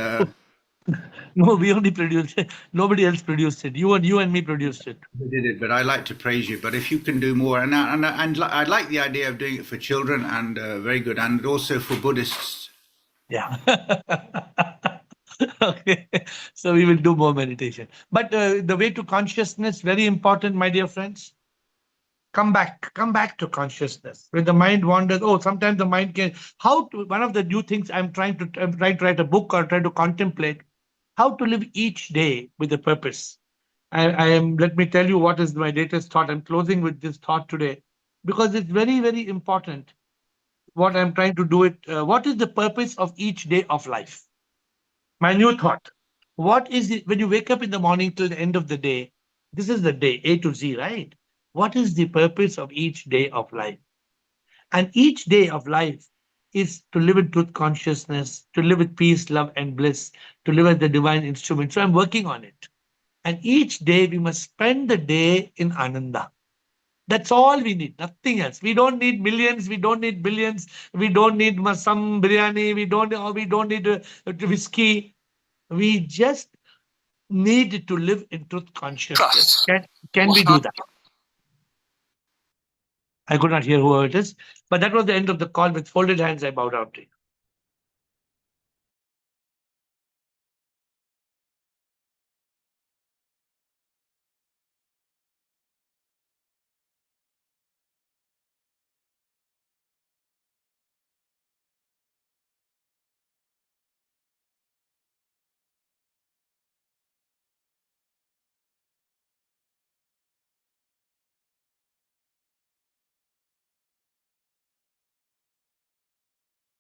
No, we only produced it. Nobody else produced it. You and me produced it. We did it, but I like to praise you. But if you can do more, and I like the idea of doing it for children, and very good, and also for Buddhists. Yeah. Okay. So we will do more meditation. But the way to consciousness, very important, my dear friends. Come back to consciousness. When the mind wanders, sometimes the mind can. One of the new things I'm trying to write a book or try to contemplate how to live each day with a purpose. I am. Let me tell you what is my latest thought. I'm closing with this thought today because it's very, very important. What I'm trying to do it. What is the purpose of each day of life? My new thought. What is it when you wake up in the morning till the end of the day? This is the day, A to Z, right? What is the purpose of each day of life? And each day of life is to live in truth consciousness, to live with peace, love, and bliss, to live as the divine instrument. So I'm working on it. And each day we must spend the day in Ananda. That's all we need, nothing else. We don't need millions, we don't need billions, we don't need some biryani, we don't need whiskey. We just need to live in truth consciousness. Can we do that? I could not hear who it is, but that was the end of the call. With folded hands, I bow down to you.